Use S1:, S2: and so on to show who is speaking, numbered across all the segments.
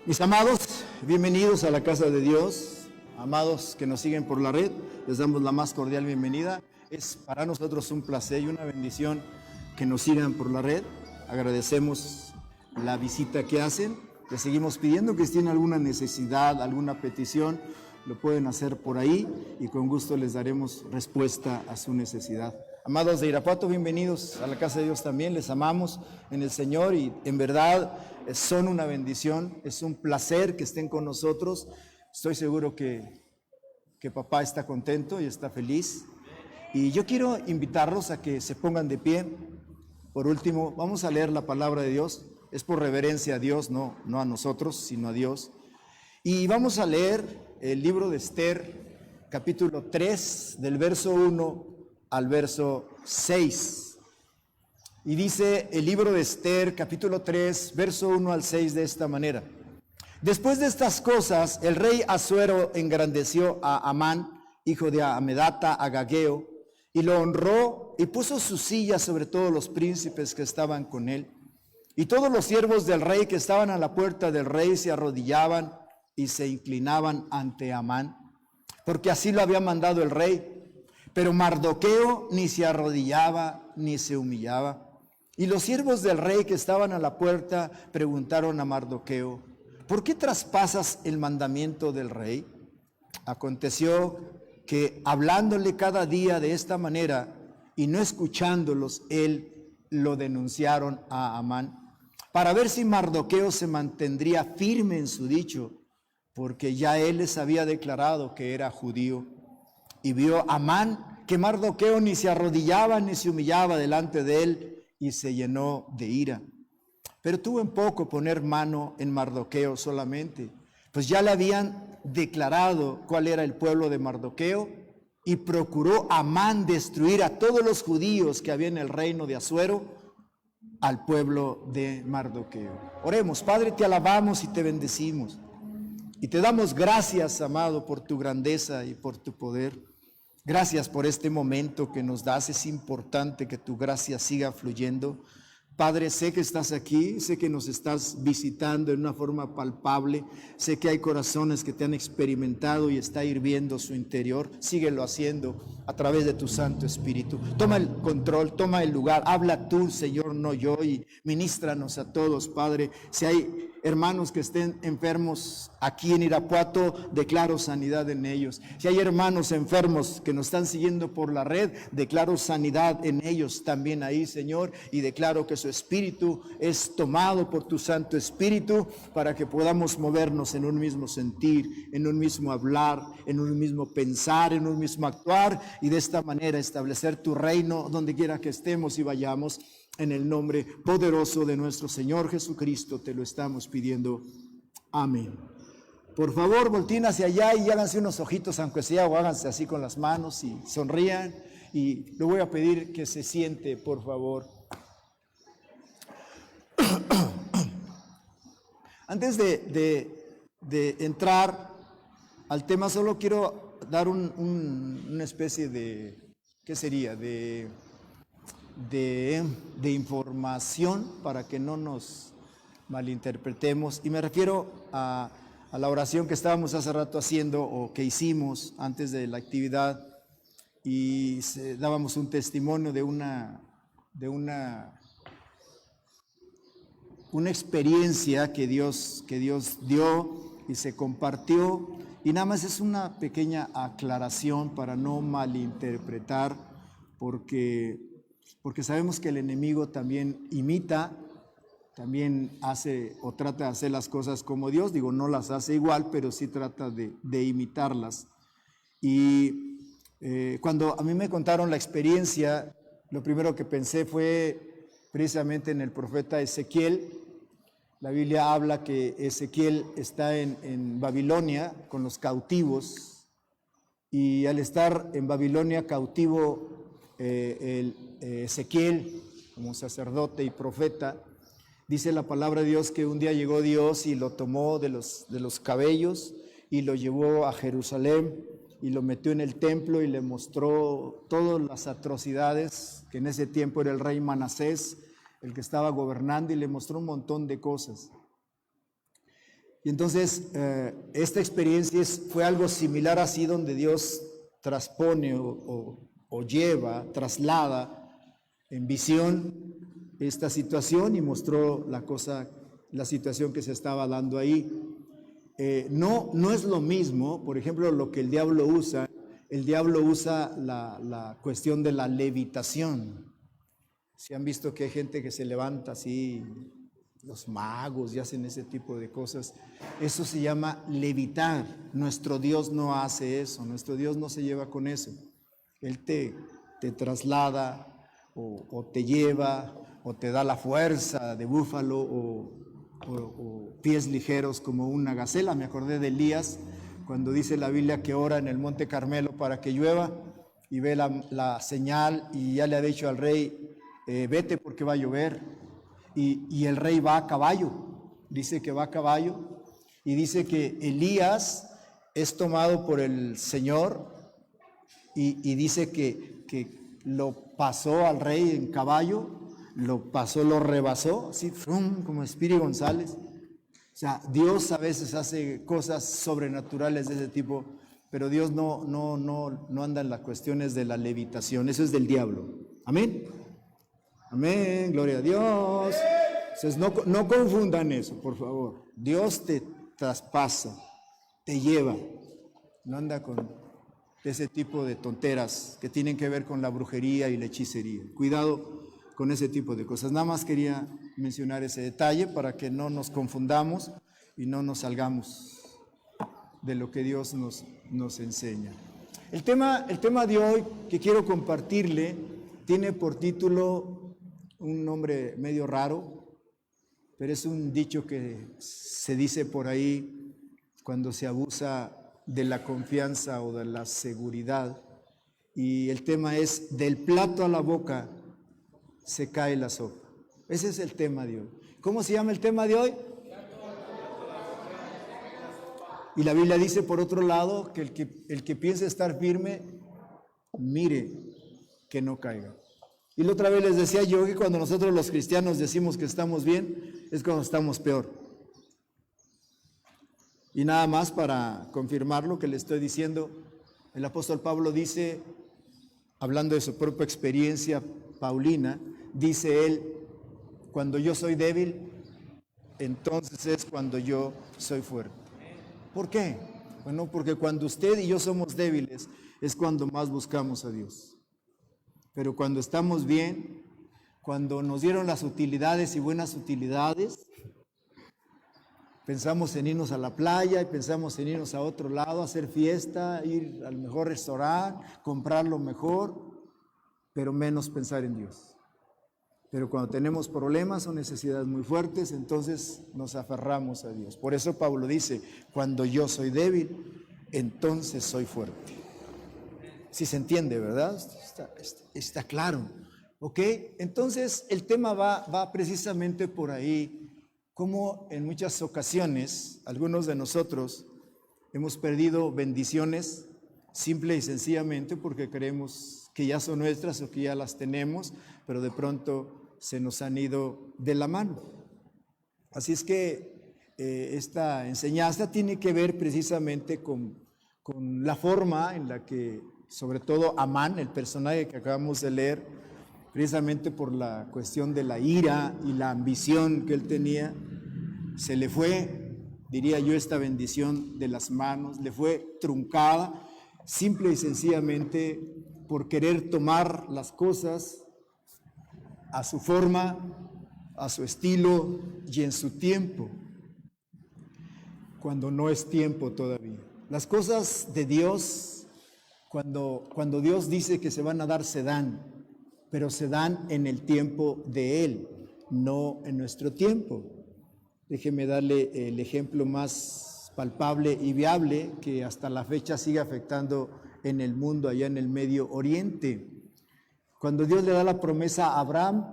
S1: Mis amados, bienvenidos a la casa de Dios. Amados que nos siguen por la red, les damos la más cordial bienvenida. Es para nosotros un placer y una bendición que nos sigan por la red. Agradecemos la visita que hacen. Les seguimos pidiendo que si tienen alguna necesidad, alguna petición, lo pueden hacer por ahí y con gusto les daremos respuesta a su necesidad. Amados de Irapuato, bienvenidos a la casa de Dios también. Les amamos en el Señor y en verdad son una bendición, es un placer que estén con nosotros. Estoy seguro que papá está contento y está feliz. Y yo quiero invitarlos a que se pongan de pie. Por último, vamos a leer la palabra de Dios. Es por reverencia a Dios, no a nosotros, sino a Dios. Y vamos a leer el libro de Esther, capítulo 3, del verso 1 al verso 6. Y dice el libro de Esther, capítulo 3, verso 1 al 6 de esta manera. Después de estas cosas, el rey Asuero engrandeció a Amán, hijo de Amedata, Agageo, y lo honró y puso su silla sobre todos los príncipes que estaban con él. Y todos los siervos del rey que estaban a la puerta del rey se arrodillaban y se inclinaban ante Amán, porque así lo había mandado el rey. Pero Mardoqueo ni se arrodillaba ni se humillaba. Y los siervos del rey que estaban a la puerta preguntaron a Mardoqueo: ¿por qué traspasas el mandamiento del rey? Aconteció que hablándole cada día de esta manera y no escuchándolos, él lo denunciaron a Amán, para ver si Mardoqueo se mantendría firme en su dicho, porque ya él les había declarado que era judío. Y vio Amán que Mardoqueo ni se arrodillaba ni se humillaba delante de él, y se llenó de ira. Pero tuvo en poco poner mano en Mardoqueo solamente, pues ya le habían declarado cuál era el pueblo de Mardoqueo, y procuró Amán destruir a todos los judíos que había en el reino de Asuero, al pueblo de Mardoqueo. Oremos. Padre, te alabamos y te bendecimos, y te damos gracias, amado, por tu grandeza y por tu poder. Gracias por este momento que nos das. Es importante que tu gracia siga fluyendo. Padre, sé que estás aquí, sé que nos estás visitando en una forma palpable, sé que hay corazones que te han experimentado y está hirviendo su interior. Síguelo haciendo a través de tu Santo Espíritu. Toma el control, toma el lugar, habla tú, Señor, no yo, y ministranos a todos, Padre. Si hay hermanos que estén enfermos aquí en Irapuato, declaro sanidad en ellos. Si hay hermanos enfermos que nos están siguiendo por la red, declaro sanidad en ellos también ahí, Señor, y declaro que su espíritu es tomado por tu Santo Espíritu para que podamos movernos en un mismo sentir, en un mismo hablar, en un mismo pensar, en un mismo actuar, y de esta manera establecer tu reino donde quiera que estemos y vayamos. En el nombre poderoso de nuestro Señor Jesucristo te lo estamos pidiendo. Amén. Por favor, volteen hacia allá y háganse unos ojitos, aunque sea, o háganse así con las manos y sonrían. Y le voy a pedir que se siente, por favor. Antes de entrar al tema, solo quiero dar una especie de, ¿qué sería? De información para que no nos malinterpretemos, y me refiero a la oración que estábamos hace rato haciendo, o que hicimos antes de la actividad, y dábamos un testimonio de una experiencia que Dios dio y se compartió, y nada más es una pequeña aclaración para no malinterpretar, porque sabemos que el enemigo también imita, también hace o trata de hacer las cosas como Dios. Digo, no las hace igual, pero sí trata de imitarlas. Y cuando a mí me contaron la experiencia, lo primero que pensé fue precisamente en el profeta Ezequiel. La Biblia habla que Ezequiel está en Babilonia con los cautivos, y al estar en Babilonia cautivo, Ezequiel, como sacerdote y profeta, dice la palabra de Dios que un día llegó Dios y lo tomó de los cabellos y lo llevó a Jerusalén y lo metió en el templo y le mostró todas las atrocidades, que en ese tiempo era el rey Manasés el que estaba gobernando, y le mostró un montón de cosas. Y entonces esta experiencia fue algo similar así, donde Dios transpone o lleva, traslada en visión esta situación y mostró la situación que se estaba dando ahí. No es lo mismo, por ejemplo, lo que el diablo usa. El diablo usa la cuestión de la levitación. Si han visto que hay gente que se levanta así, los magos y hacen ese tipo de cosas, eso se llama levitar. Nuestro Dios no hace eso, nuestro Dios no se lleva con eso. Él te traslada o te lleva o te da la fuerza de búfalo o pies ligeros como una gacela. Me acordé de Elías cuando dice la Biblia que ora en el Monte Carmelo para que llueva y ve la señal y ya le ha dicho al rey, vete porque va a llover. Y el rey va a caballo, dice que va a caballo, y dice que Elías es tomado por el Señor y dice que lo pasó al rey en caballo, lo rebasó, así, como Espíritu González. O sea, Dios a veces hace cosas sobrenaturales de ese tipo, pero Dios no anda en las cuestiones de la levitación, eso es del diablo. Amén. Amén, gloria a Dios. Entonces no confundan eso, por favor. Dios te traspasa, te lleva, no anda con ese tipo de tonteras que tienen que ver con la brujería y la hechicería. Cuidado con ese tipo de cosas. Nada más quería mencionar ese detalle para que no nos confundamos y no nos salgamos de lo que Dios nos enseña. El tema de hoy que quiero compartirle tiene por título un nombre medio raro, pero es un dicho que se dice por ahí cuando se abusa de la confianza o de la seguridad. Y el tema es: del plato a la boca se cae la sopa. Ese es el tema de hoy. ¿Cómo se llama el tema de hoy? Y la Biblia dice, por otro lado, que el que piensa estar firme, mire que no caiga. Y la otra vez les decía yo que cuando nosotros los cristianos decimos que estamos bien, es cuando estamos peor. Y nada más para confirmar lo que le estoy diciendo, el apóstol Pablo dice, hablando de su propia experiencia paulina, dice él, cuando yo soy débil, entonces es cuando yo soy fuerte. ¿Por qué? Bueno, porque cuando usted y yo somos débiles, es cuando más buscamos a Dios. Pero cuando estamos bien, cuando nos dieron las utilidades y buenas utilidades, pensamos en irnos a la playa y pensamos en irnos a otro lado, a hacer fiesta, ir al mejor restaurante, comprar lo mejor, pero menos pensar en Dios. Pero cuando tenemos problemas o necesidades muy fuertes, entonces nos aferramos a Dios. Por eso Pablo dice, cuando yo soy débil, entonces soy fuerte. Si se entiende, ¿verdad? Está claro. ¿Ok? Entonces el tema va precisamente por ahí, como en muchas ocasiones algunos de nosotros hemos perdido bendiciones simple y sencillamente porque creemos que ya son nuestras o que ya las tenemos, pero de pronto se nos han ido de la mano. Así es que esta enseñanza tiene que ver precisamente con la forma en la que, sobre todo Amán, el personaje que acabamos de leer, precisamente por la cuestión de la ira y la ambición que él tenía, se le fue, diría yo, esta bendición de las manos, le fue truncada, simple y sencillamente por querer tomar las cosas a su forma, a su estilo y en su tiempo, cuando no es tiempo todavía. Las cosas de Dios, cuando Dios dice que se van a dar, se dan, pero se dan en el tiempo de Él, no en nuestro tiempo. Déjeme darle el ejemplo más palpable y viable que hasta la fecha sigue afectando en el mundo, allá en el Medio Oriente. Cuando Dios le da la promesa a Abraham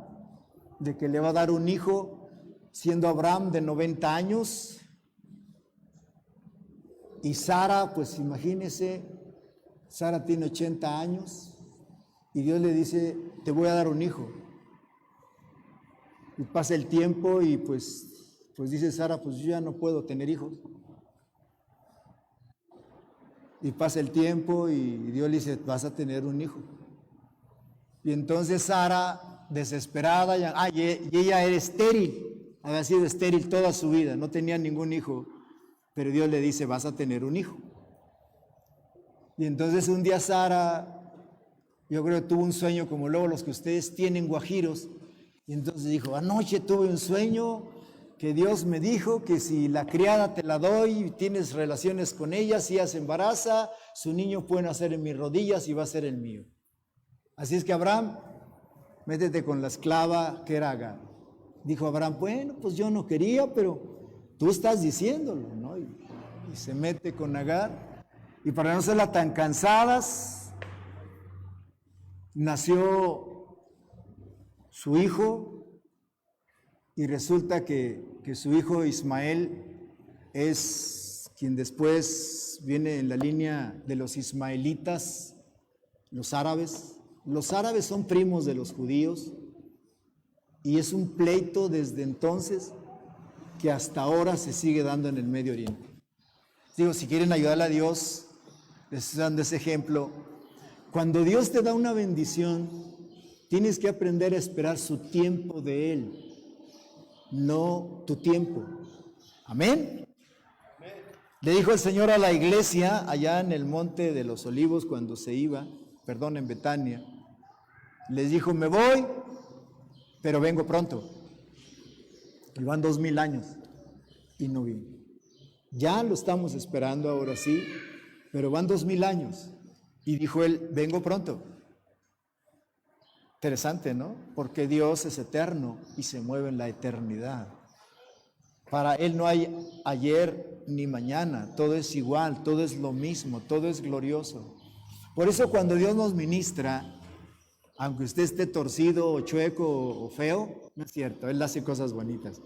S1: de que le va a dar un hijo, siendo Abraham de 90 años, y Sara, pues imagínese, Sara tiene 80 años, y Dios le dice, te voy a dar un hijo. Y pasa el tiempo y pues Pues dice Sara, pues yo ya no puedo tener hijos. Y pasa el tiempo y Dios le dice, vas a tener un hijo. Y entonces Sara, desesperada, y ella era estéril, había sido estéril toda su vida, no tenía ningún hijo, pero Dios le dice, vas a tener un hijo. Y entonces un día Sara, yo creo que tuvo un sueño como luego los que ustedes tienen guajiros, y entonces dijo, anoche tuve un sueño que Dios me dijo que si la criada te la doy y tienes relaciones con ella, si ella se embaraza, su niño puede nacer en mis rodillas y va a ser el mío. Así es que Abraham, métete con la esclava que era Agar. Dijo Abraham, bueno, pues yo no quería, pero tú estás diciéndolo, ¿no? Y se mete con Agar. Y para no serla tan cansadas, nació su hijo y resulta que su hijo Ismael es quien después viene en la línea de los ismaelitas, los árabes. Los árabes son primos de los judíos y es un pleito desde entonces que hasta ahora se sigue dando en el Medio Oriente. Digo, si quieren ayudarle a Dios, les estoy dando ese ejemplo. Cuando Dios te da una bendición, tienes que aprender a esperar su tiempo de Él, no tu tiempo. Amén. Le dijo el Señor a la iglesia allá en el Monte de los Olivos cuando se iba, en Betania, les dijo, me voy, pero vengo pronto. Y van 2000 años y no vino. Ya lo estamos esperando ahora sí, pero van 2000 años. Y dijo él, vengo pronto. Interesante, ¿no? Porque Dios es eterno y se mueve en la eternidad. Para Él no hay ayer ni mañana, todo es igual, todo es lo mismo, todo es glorioso. Por eso cuando Dios nos ministra, aunque usted esté torcido o chueco o feo, no es cierto, Él hace cosas bonitas.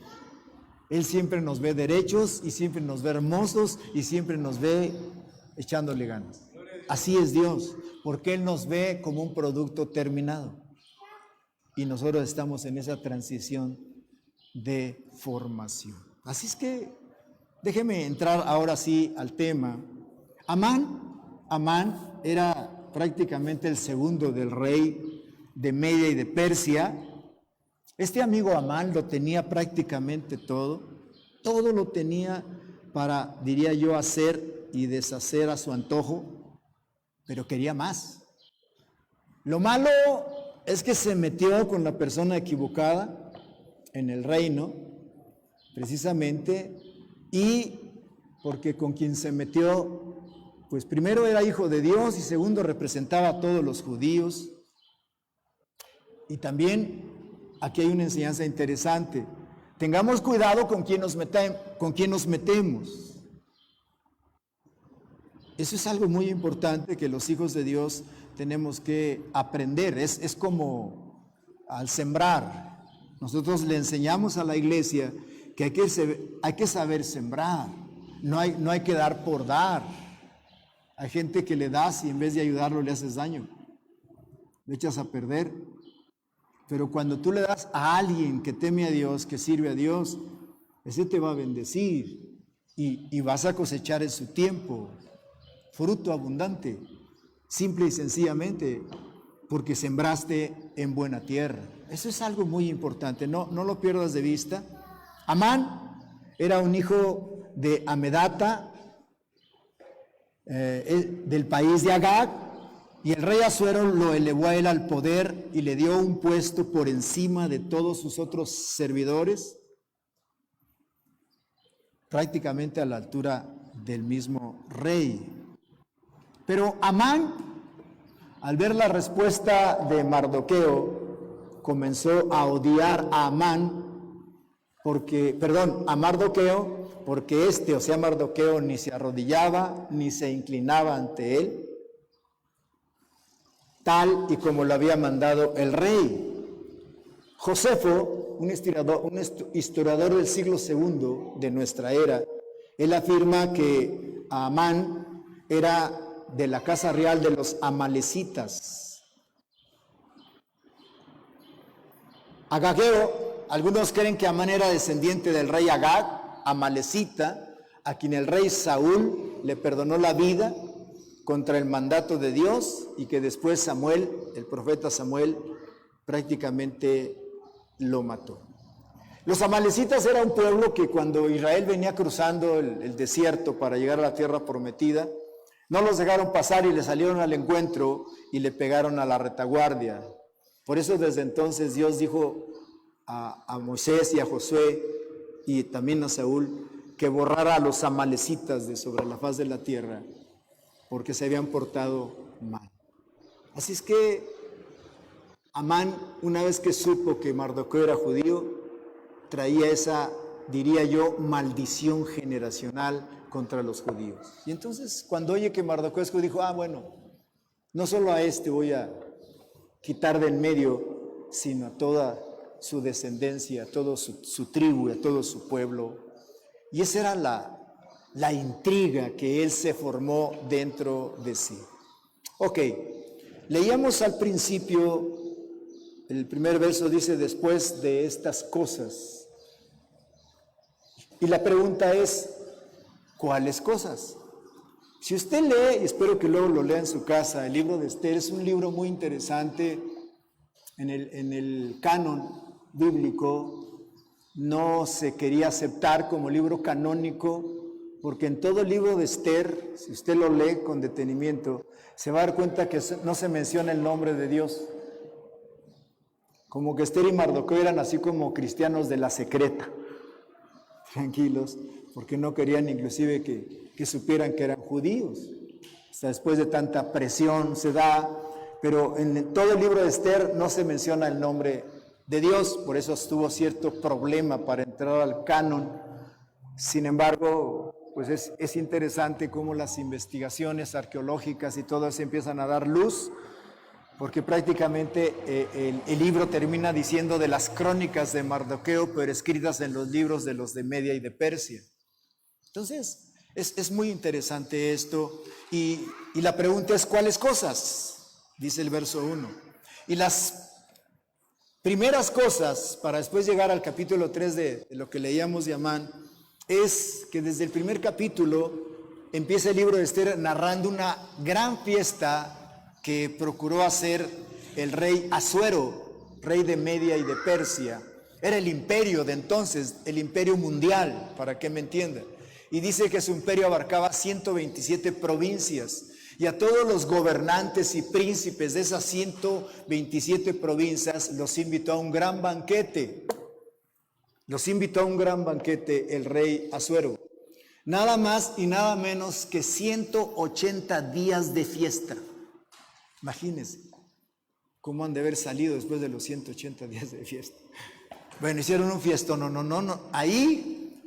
S1: Él siempre nos ve derechos y siempre nos ve hermosos y siempre nos ve echándole ganas. Así es Dios, porque Él nos ve como un producto terminado. Y nosotros estamos en esa transición de formación. Así es que déjeme entrar ahora sí al tema. Amán era prácticamente el segundo del rey de Media y de Persia. Este amigo Amán lo tenía prácticamente todo lo tenía para, diría yo, hacer y deshacer a su antojo, pero quería más. Lo malo es que se metió con la persona equivocada en el reino, precisamente, y porque con quien se metió, pues primero era hijo de Dios y segundo representaba a todos los judíos. Y también aquí hay una enseñanza interesante. Tengamos cuidado con quién nos metemos. Eso es algo muy importante que los hijos de Dios tenemos que aprender. Es como al sembrar. Nosotros le enseñamos a la iglesia que hay que saber sembrar. No hay que dar por dar. Hay gente que le das y en vez de ayudarlo le haces daño. Le echas a perder. Pero cuando tú le das a alguien que teme a Dios, que sirve a Dios, ese te va a bendecir y vas a cosechar en su tiempo fruto abundante, simple y sencillamente porque sembraste en buena tierra. Eso es algo muy importante, no lo pierdas de vista. Amán era un hijo de Amedata, del país de Agag, y el rey Asuero lo elevó a él al poder y le dio un puesto por encima de todos sus otros servidores, prácticamente a la altura del mismo rey. Pero Amán, al ver la respuesta de Mardoqueo, comenzó a odiar a Mardoqueo, porque Mardoqueo ni se arrodillaba ni se inclinaba ante él, tal y como lo había mandado el rey. Josefo, un historiador del siglo II de nuestra era, él afirma que Amán era de la casa real de los amalecitas. Agageo Algunos creen que Amán era descendiente del rey Agag, amalecita, a quien el rey Saúl le perdonó la vida contra el mandato de Dios y que después Samuel, el profeta Samuel, prácticamente lo mató. Los amalecitas era un pueblo que cuando Israel venía cruzando el desierto para llegar a la tierra prometida, no los dejaron pasar y le salieron al encuentro y le pegaron a la retaguardia. Por eso desde entonces Dios dijo a Moisés y a Josué y también a Saúl que borrara a los amalecitas de sobre la faz de la tierra porque se habían portado mal. Así es que Amán, una vez que supo que Mardoqueo era judío, traía esa, diría yo, maldición generacional contra los judíos. Y entonces, cuando oye que Mardoqueo es judío, dijo, bueno, no solo a este voy a quitar del medio, sino a toda su descendencia, a toda su tribu, a todo su pueblo. Y esa era la intriga que él se formó dentro de sí. Ok, leíamos al principio, el primer verso dice, después de estas cosas. Y la pregunta es, ¿cuáles cosas? Si usted lee, y espero que luego lo lea en su casa, el libro de Esther es un libro muy interesante en el canon bíblico. No se quería aceptar como libro canónico, porque en todo el libro de Esther, si usted lo lee con detenimiento, se va a dar cuenta que no se menciona el nombre de Dios. Como que Esther y Mardoqueo eran así como cristianos de la secreta. Tranquilos, porque no querían inclusive que supieran que eran judíos. Hasta después de tanta presión se da, pero en todo el libro de Esther no se menciona el nombre de Dios, por eso tuvo cierto problema para entrar al canon. Sin embargo, pues es interesante cómo las investigaciones arqueológicas y todo eso empiezan a dar luz, porque prácticamente el libro termina diciendo de las crónicas de Mardoqueo, pero escritas en los libros de los de Media y de Persia. Entonces, es muy interesante esto, y la pregunta es, ¿cuáles cosas? Dice el verso 1. Y las primeras cosas, para después llegar al capítulo 3 de lo que leíamos de Amán, es que desde el primer capítulo empieza el libro de Esther narrando una gran fiesta que procuró hacer el rey Asuero, rey de Media y de Persia. Era el imperio de entonces, el imperio mundial, para que me entiendan. Y dice que su imperio abarcaba 127 provincias. Y a todos los gobernantes y príncipes de esas 127 provincias los invitó a un gran banquete. Los invitó a un gran banquete el rey Asuero. Nada más y nada menos que 180 días de fiesta. Imagínense cómo han de haber salido después de los 180 días de fiesta. Bueno, hicieron un fiestón, no. Ahí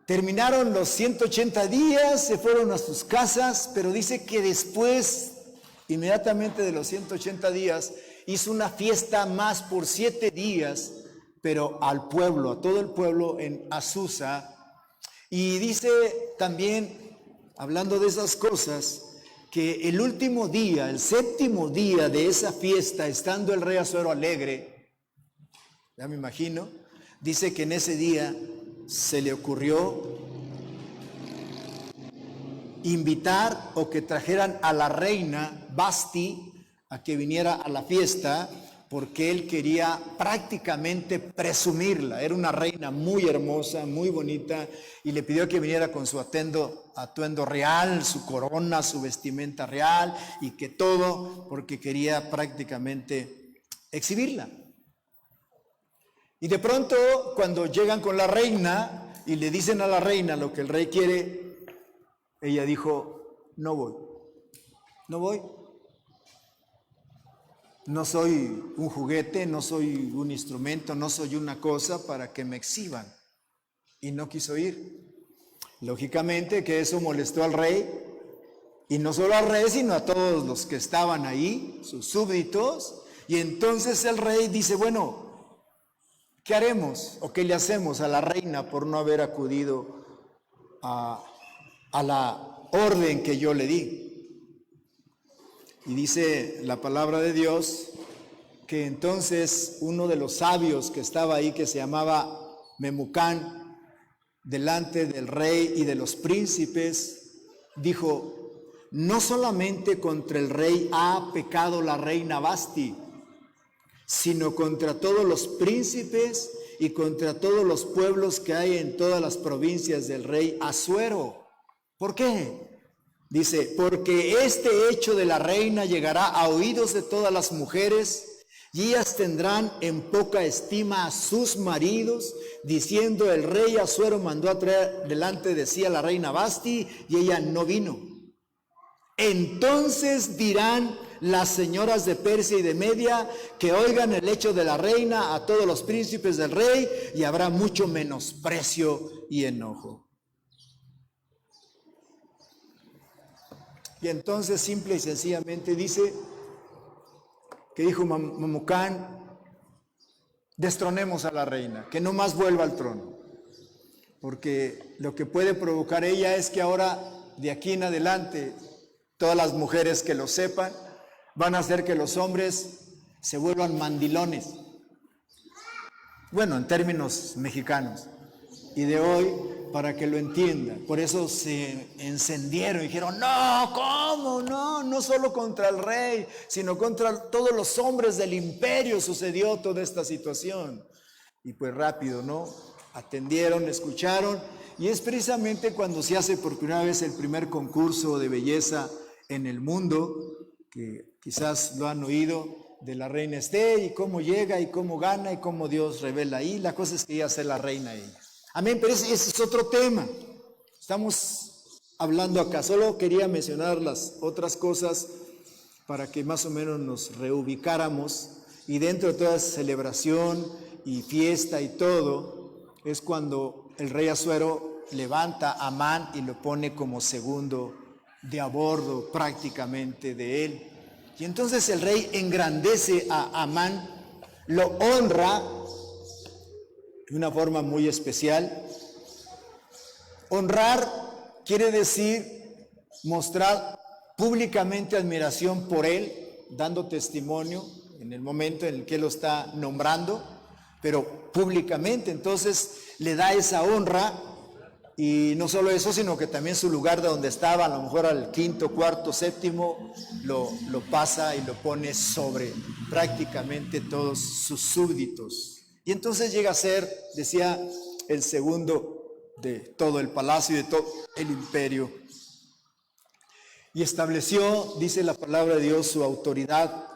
S1: terminaron los 180 días, se fueron a sus casas, pero dice que después, inmediatamente de los 180 días, hizo una fiesta más por 7 días, pero al pueblo, a todo el pueblo en Azusa. Y dice también, hablando de esas cosas, que el último día, el 7º día de esa fiesta, estando el rey Asuero alegre, ya me imagino, dice que en ese día se le ocurrió invitar o que trajeran a la reina Basti a que viniera a la fiesta, porque él quería prácticamente presumirla. Era una reina muy hermosa, muy bonita, y le pidió que viniera con su atuendo real, su corona, su vestimenta real, y que todo, porque quería prácticamente exhibirla. Y de pronto, cuando llegan con la reina y le dicen a la reina lo que el rey quiere, ella dijo, no voy. No soy un juguete, no soy un instrumento, no soy una cosa para que me exhiban. Y no quiso ir. Lógicamente que eso molestó al rey, y no solo al rey, sino a todos los que estaban ahí, sus súbditos. Y entonces el rey dice, bueno, ¿qué haremos o qué le hacemos a la reina por no haber acudido a la orden que yo le di? Y dice la palabra de Dios que entonces uno de los sabios que estaba ahí, que se llamaba Memucán, delante del rey y de los príncipes, dijo: no solamente contra el rey ha pecado la reina Vasti, sino contra todos los príncipes y contra todos los pueblos que hay en todas las provincias del rey Asuero. ¿Por qué? Dice: porque este hecho de la reina llegará a oídos de todas las mujeres, y ellas tendrán en poca estima a sus maridos, diciendo: el rey Asuero mandó a traer delante de sí a la reina Vasti, y ella no vino. Entonces dirán las señoras de Persia y de Media que oigan el hecho de la reina a todos los príncipes del rey, y habrá mucho menosprecio y enojo. Y entonces simple y sencillamente dice que dijo Memucán: destronemos a la reina, que no más vuelva al trono, porque lo que puede provocar ella es que ahora, de aquí en adelante, todas las mujeres que lo sepan van a hacer que los hombres se vuelvan mandilones. Bueno, en términos mexicanos. Y de hoy, para que lo entiendan, por eso se encendieron y dijeron: no, ¿cómo? No solo contra el rey, sino contra todos los hombres del imperio sucedió toda esta situación. Y pues rápido, ¿no? Atendieron, escucharon, y es precisamente cuando se hace por primera vez el primer concurso de belleza en el mundo, que quizás lo han oído, de la reina Esther, y cómo llega y cómo gana y cómo Dios revela ahí. La cosa es que ella es la reina ella. Amén, pero ese es otro tema. Estamos hablando acá. Solo quería mencionar las otras cosas para que más o menos nos reubicáramos. Y dentro de toda celebración y fiesta y todo, es cuando el rey Asuero levanta a Amán y lo pone como segundo de a bordo prácticamente de él. Y entonces el rey engrandece a Amán, lo honra de una forma muy especial. Honrar quiere decir mostrar públicamente admiración por él, dando testimonio en el momento en el que lo está nombrando, pero públicamente. Entonces le da esa honra, y no solo eso, sino que también su lugar de donde estaba, a lo mejor al quinto, cuarto, séptimo, lo pasa y lo pone sobre prácticamente todos sus súbditos. Y entonces llega a ser, decía, el segundo de todo el palacio y de todo el imperio. Y estableció, dice la palabra de Dios, su autoridad.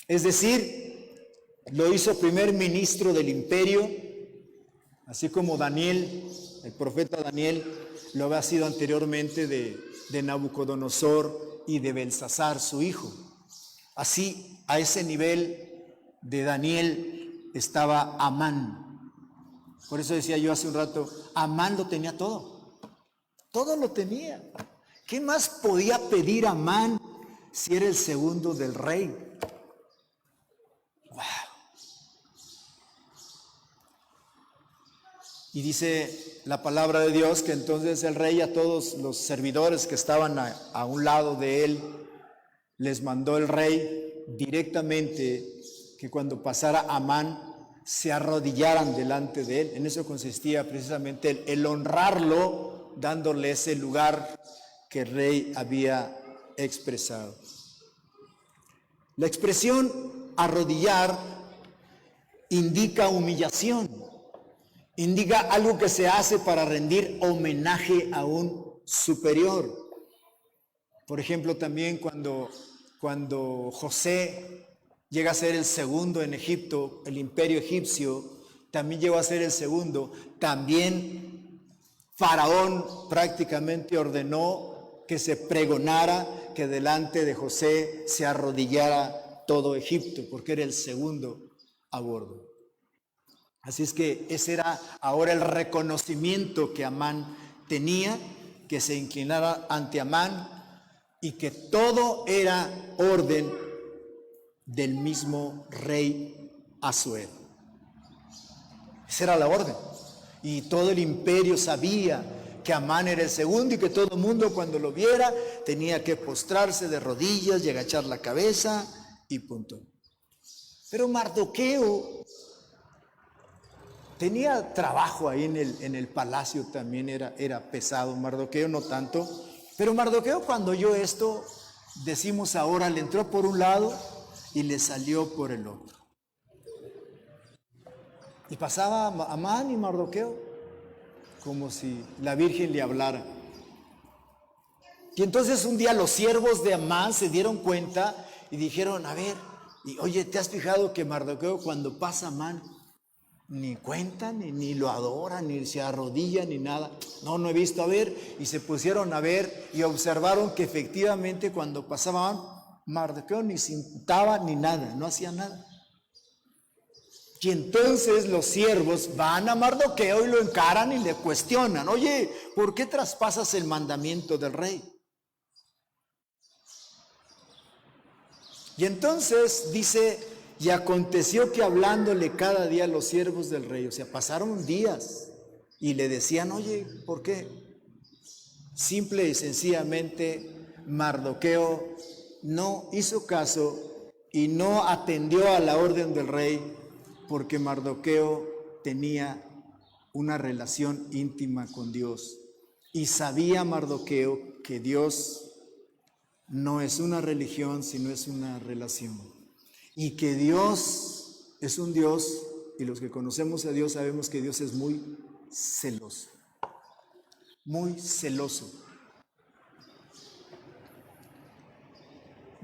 S1: Es decir, lo hizo primer ministro del imperio, así como Daniel, el profeta Daniel, lo había sido anteriormente de Nabucodonosor y de Belsasar, su hijo. Así, a ese nivel de Daniel estaba Amán. Por eso decía yo hace un rato, Amán lo tenía todo. Todo lo tenía. ¿Qué más podía pedir Amán si era el segundo del rey? ¡Wow! Y dice la palabra de Dios que entonces el rey a todos los servidores que estaban a un lado de él, les mandó el rey directamente que cuando pasara Amán se arrodillaran delante de él. En eso consistía precisamente el honrarlo, dándole ese lugar que el rey había expresado. La expresión arrodillar indica humillación. Indica algo que se hace para rendir homenaje a un superior. Por ejemplo, también cuando José llega a ser el segundo en Egipto, el imperio egipcio, también llegó a ser el segundo. También Faraón prácticamente ordenó que se pregonara que delante de José se arrodillara todo Egipto, porque era el segundo a bordo. Así es que ese era ahora el reconocimiento que Amán tenía, que se inclinara ante Amán y que todo era orden del mismo rey Asuero. Esa era la orden. Y todo el imperio sabía que Amán era el segundo y que todo el mundo cuando lo viera tenía que postrarse de rodillas y agachar la cabeza y punto. Pero Mardoqueo tenía trabajo ahí en el palacio, también era pesado. Mardoqueo no tanto. Pero Mardoqueo, cuando oyó esto, decimos ahora, le entró por un lado y le salió por el otro. Y pasaba Amán y Mardoqueo como si la Virgen le hablara. Y entonces un día los siervos de Amán se dieron cuenta y dijeron, a ver, y oye, ¿te has fijado que Mardoqueo cuando pasa Amán ni cuenta, ni lo adora, ni se arrodilla, ni nada? No, no he visto, a ver. Y se pusieron a ver y observaron que efectivamente cuando pasaba Amán, Mardoqueo ni sentaba ni nada, no hacía nada. Y entonces los siervos van a Mardoqueo y lo encaran y le cuestionan, oye, ¿por qué traspasas el mandamiento del rey? Y entonces dice, y aconteció que hablándole cada día los siervos del rey, o sea, pasaron días y le decían, oye, ¿por qué? Simple y sencillamente Mardoqueo no hizo caso y no atendió a la orden del rey, porque Mardoqueo tenía una relación íntima con Dios. Y sabía Mardoqueo que Dios no es una religión, sino es una relación. Y que Dios es un Dios, y los que conocemos a Dios sabemos que Dios es muy celoso. Muy celoso.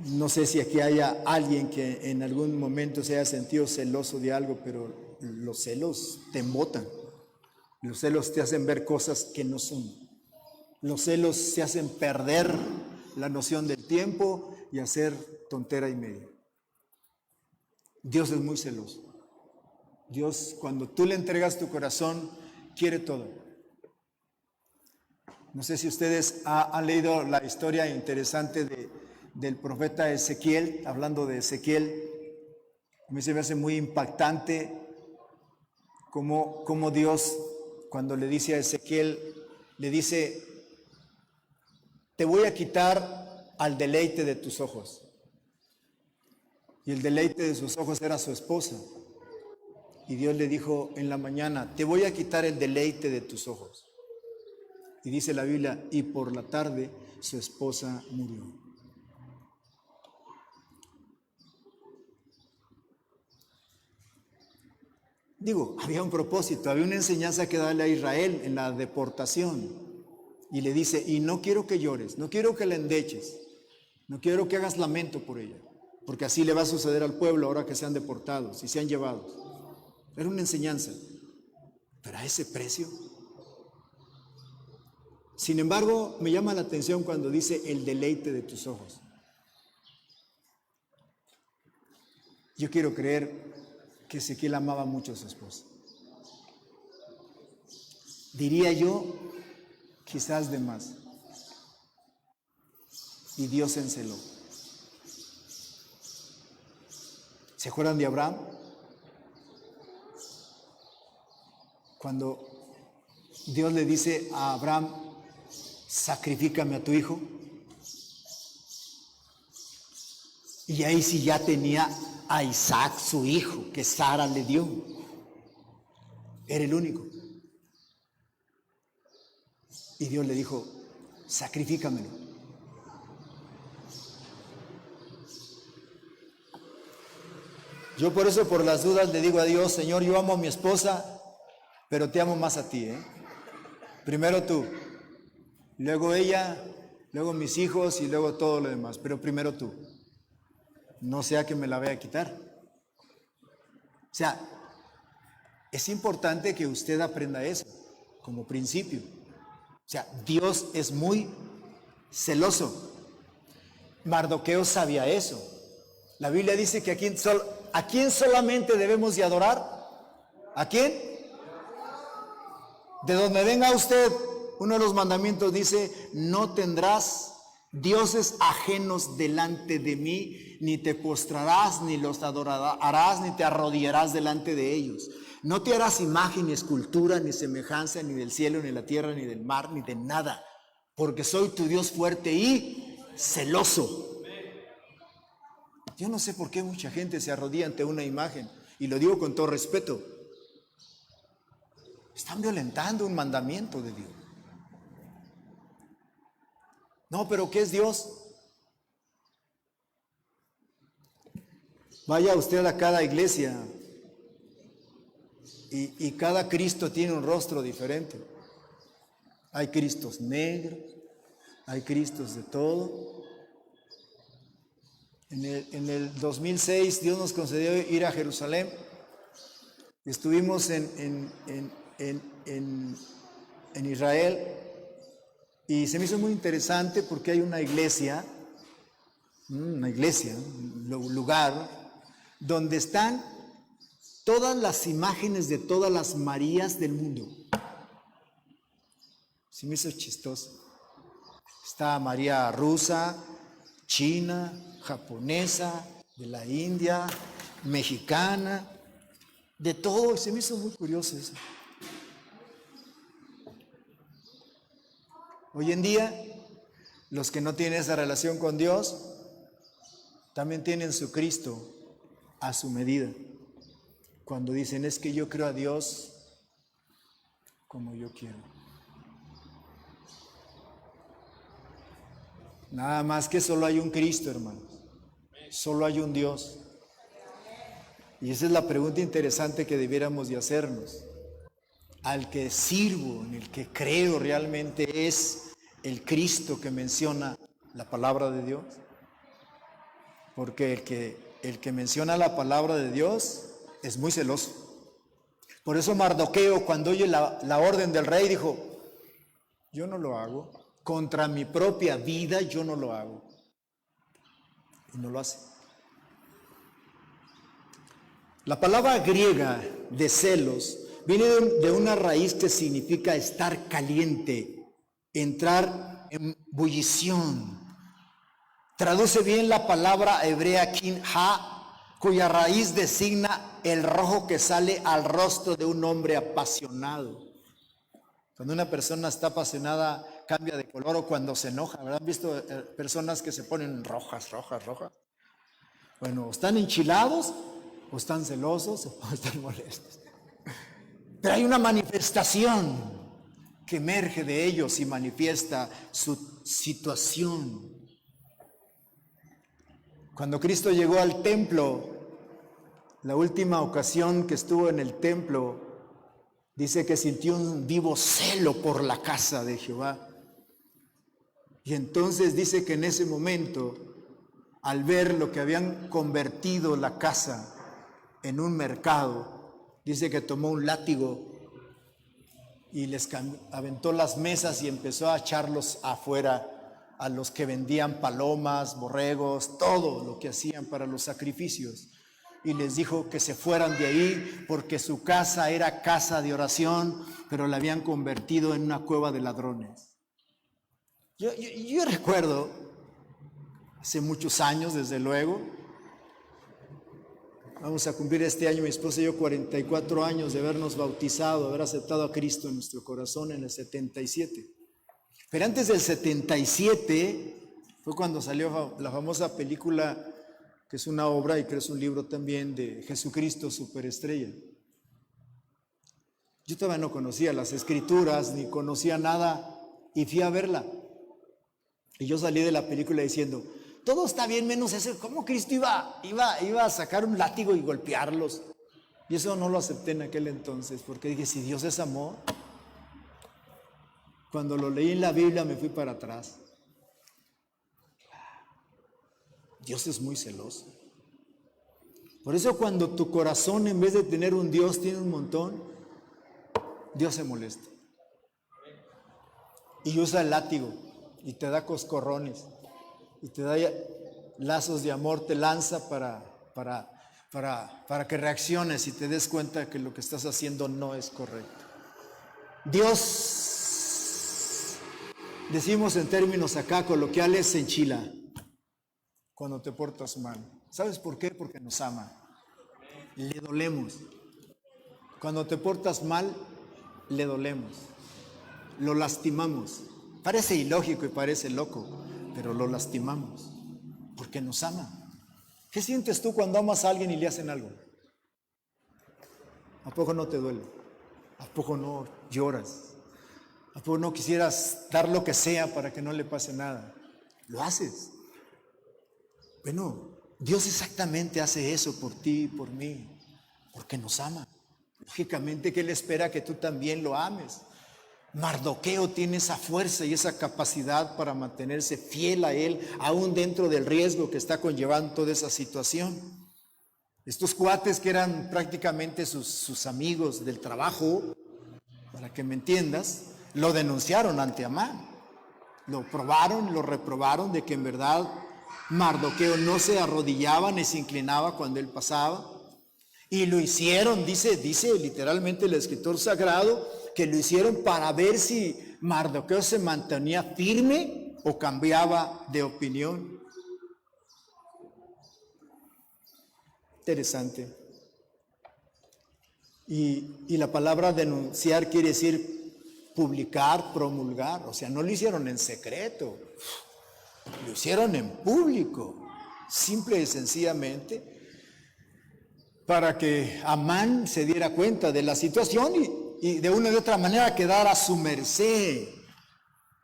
S1: No sé si aquí haya alguien que en algún momento se haya sentido celoso de algo, pero los celos te embotan. Los celos te hacen ver cosas que no son. Los celos te hacen perder la noción del tiempo y hacer tontera y media. Dios es muy celoso. Dios, cuando tú le entregas tu corazón, quiere todo. No sé si ustedes han leído la historia interesante del profeta Ezequiel, hablando de Ezequiel. A mí se me hace muy impactante cómo Dios, cuando le dice a Ezequiel, le dice, te voy a quitar al deleite de tus ojos. Y el deleite de sus ojos era su esposa. Y Dios le dijo en la mañana, te voy a quitar el deleite de tus ojos. Y dice la Biblia, y por la tarde su esposa murió. Digo, había un propósito, había una enseñanza que darle a Israel en la deportación. Y le dice, y no quiero que llores, no quiero que la endeches, no quiero que hagas lamento por ella, porque así le va a suceder al pueblo ahora que sean deportados y sean llevados. Era una enseñanza, pero a ese precio. Sin embargo, me llama la atención cuando dice el deleite de tus ojos. Yo quiero creer que Ezequiel amaba mucho a su esposa. Diría yo, quizás de más. Y Dios se enceló. ¿Se acuerdan de Abraham? Cuando Dios le dice a Abraham, sacrifícame a tu hijo. Y ahí sí ya tenía a Isaac, su hijo, que Sara le dio. Era el único. Y Dios le dijo, sacrifícamelo. Yo por eso, por las dudas, le digo a Dios, Señor, yo amo a mi esposa, pero te amo más a ti, ¿eh? Primero tú, luego ella, luego mis hijos y luego todo lo demás, pero primero tú. No sea que me la vaya a quitar. O sea, es importante que usted aprenda eso como principio. O sea, Dios es muy celoso. Mardoqueo sabía eso. La Biblia dice que ¿a quién solamente debemos de adorar? ¿A quién? De donde venga usted, uno de los mandamientos dice, no tendrás dioses ajenos delante de mí, ni te postrarás, ni los adorarás, ni te arrodillarás delante de ellos. No te harás imagen, ni escultura, ni semejanza, ni del cielo, ni de la tierra, ni del mar, ni de nada, porque soy tu Dios fuerte y celoso. Yo no sé por qué mucha gente se arrodilla ante una imagen, y lo digo con todo respeto. Están violentando un mandamiento de Dios. No, pero ¿qué es Dios? Vaya usted a cada iglesia y cada Cristo tiene un rostro diferente. Hay Cristos negros, hay Cristos de todo. En el 2006 Dios nos concedió ir a Jerusalén. Estuvimos en Israel y se me hizo muy interesante porque hay un lugar donde están todas las imágenes de todas las Marías del mundo. Se me hizo chistoso. Está María rusa, china, japonesa, de la India, mexicana, de todo. Se me hizo muy curioso eso. Hoy en día, los que no tienen esa relación con Dios, también tienen su Cristo a su medida. Cuando dicen, es que yo creo a Dios como yo quiero. Nada más que solo hay un Cristo, hermanos. Solo hay un Dios. Y esa es la pregunta interesante que debiéramos de hacernos. Al que sirvo, en el que creo realmente, ¿es el Cristo que menciona la palabra de Dios? Porque el que menciona la palabra de Dios es muy celoso. Por eso Mardoqueo, cuando oye la orden del rey, dijo, yo no lo hago, contra mi propia vida yo no lo hago. Y no lo hace. La palabra griega de celos viene de una raíz que significa estar caliente, entrar en ebullición. Traduce bien la palabra hebrea kin-ha, cuya raíz designa el rojo que sale al rostro de un hombre apasionado. Cuando una persona está apasionada, cambia de color, o cuando se enoja, ¿verdad? ¿Han visto personas que se ponen rojas? Bueno, están enchilados, o están celosos, o están molestos. Pero hay una manifestación que emerge de ellos y manifiesta su situación. Cuando Cristo llegó al templo, la última ocasión que estuvo en el templo, dice que sintió un vivo celo por la casa de Jehová. Y entonces dice que en ese momento, al ver lo que habían convertido la casa en un mercado, dice que tomó un látigo y les aventó las mesas y empezó a echarlos afuera a los que vendían palomas, borregos, todo lo que hacían para los sacrificios. Y les dijo que se fueran de ahí porque su casa era casa de oración, pero la habían convertido en una cueva de ladrones. Yo recuerdo, hace muchos años desde luego, vamos a cumplir este año, mi esposa y yo, 44 años de habernos bautizado, de haber aceptado a Cristo en nuestro corazón en el 77. Pero antes del 77 fue cuando salió la famosa película, que es una obra y que es un libro también, de Jesucristo Superestrella. Yo todavía no conocía las escrituras, ni conocía nada, y fui a verla. Y yo salí de la película diciendo, todo está bien menos eso. ¿Cómo Cristo iba a sacar un látigo y golpearlos? Y eso no lo acepté en aquel entonces, porque dije, si Dios es amor. Cuando lo leí en la Biblia me fui para atrás. Dios es muy celoso. Por eso cuando tu corazón, en vez de tener un Dios, tiene un montón, Dios se molesta. Y usa el látigo, y te da coscorrones, y te da lazos de amor, te lanza para que reacciones y te des cuenta que lo que estás haciendo no es correcto. Dios, decimos en términos acá coloquiales, se enchila cuando te portas mal. ¿Sabes por qué? Porque nos ama. Le dolemos. Cuando te portas mal, le dolemos. Lo lastimamos. Parece ilógico y parece loco, pero lo lastimamos porque nos ama. ¿Qué sientes tú cuando amas a alguien y le hacen algo? ¿A poco no te duele? ¿A poco no lloras? ¿A poco no quisieras dar lo que sea para que no le pase nada? Lo haces. Bueno, Dios exactamente hace eso por ti y por mí, porque nos ama. Lógicamente que Él espera que tú también lo ames. Mardoqueo tiene esa fuerza y esa capacidad para mantenerse fiel a Él, aún dentro del riesgo que está conllevando toda esa situación. Estos cuates que eran prácticamente sus amigos del trabajo, para que me entiendas, lo denunciaron ante Amán. Lo probaron, lo reprobaron de que en verdad Mardoqueo no se arrodillaba ni se inclinaba cuando él pasaba. Y lo hicieron, dice literalmente el escritor sagrado, que lo hicieron para ver si Mardoqueo se mantenía firme o cambiaba de opinión. Interesante. Y la palabra denunciar quiere decir publicar, promulgar. O sea, no lo hicieron en secreto, lo hicieron en público, simple y sencillamente, para que Amán se diera cuenta de la situación y de una u otra manera quedara a su merced.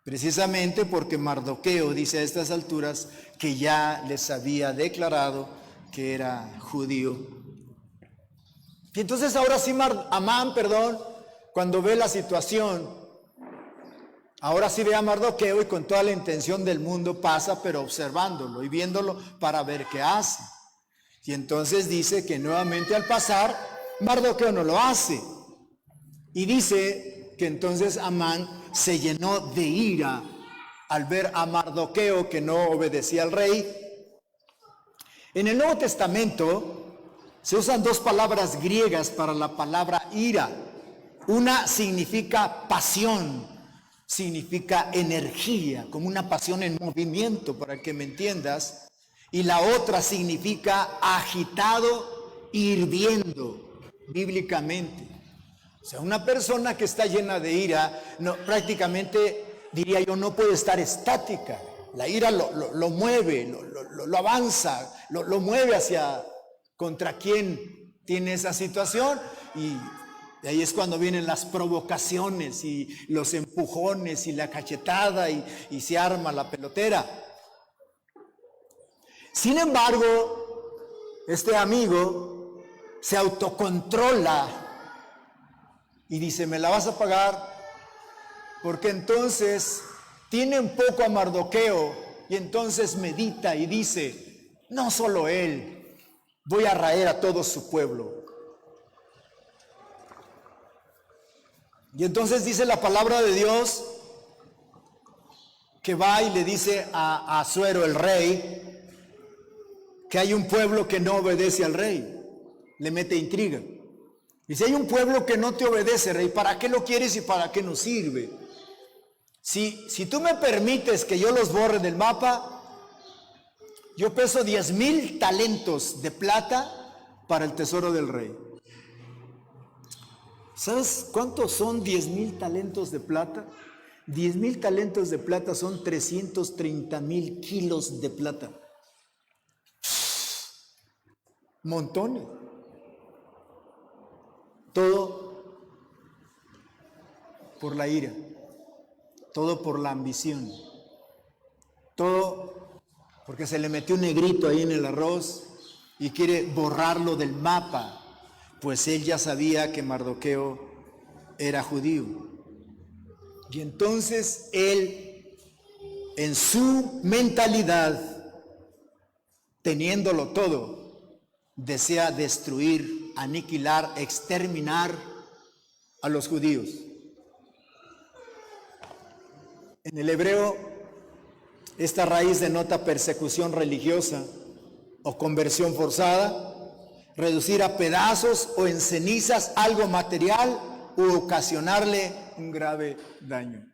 S1: Precisamente porque Mardoqueo dice a estas alturas que ya les había declarado que era judío. Y entonces ahora sí Amán, cuando ve la situación, ahora sí ve a Mardoqueo y con toda la intención del mundo pasa, pero observándolo y viéndolo para ver qué hace. Y entonces dice que nuevamente al pasar, Mardoqueo no lo hace. Y dice que entonces Amán se llenó de ira al ver a Mardoqueo que no obedecía al rey. En el Nuevo Testamento se usan dos palabras griegas para la palabra ira. Una significa pasión, significa energía, como una pasión en movimiento, para que me entiendas. Y la otra significa agitado, hirviendo, bíblicamente. O sea, una persona que está llena de ira, prácticamente, diría yo, no puede estar estática. La ira lo mueve, lo avanza, lo mueve hacia contra quien tiene esa situación. Y de ahí es cuando vienen las provocaciones y los empujones y la cachetada y se arma la pelotera. Sin embargo, este amigo se autocontrola y dice, me la vas a pagar, porque entonces tiene un poco a Mardoqueo y entonces medita y dice, no solo él, voy a raer a todo su pueblo. Y entonces dice la palabra de Dios que va y le dice a Asuero, el rey, que hay un pueblo que no obedece al rey. Le mete intriga. Dice, hay un pueblo que no te obedece, rey, ¿para qué lo quieres y para qué nos sirve? Si tú me permites que yo los borre del mapa, yo peso 10,000 talentos de plata para el tesoro del rey. ¿Sabes cuántos son 10,000 talentos de plata? 10,000 talentos de plata son 330,000 kilos de plata. Montones. Todo por la ira, todo por la ambición, todo porque se le metió un negrito ahí en el arroz y quiere borrarlo del mapa, pues él ya sabía que Mardoqueo era judío. Y entonces él, en su mentalidad, teniéndolo todo, desea destruir, aniquilar, exterminar a los judíos. En el hebreo, esta raíz denota persecución religiosa o conversión forzada, reducir a pedazos o en cenizas algo material u ocasionarle un grave daño.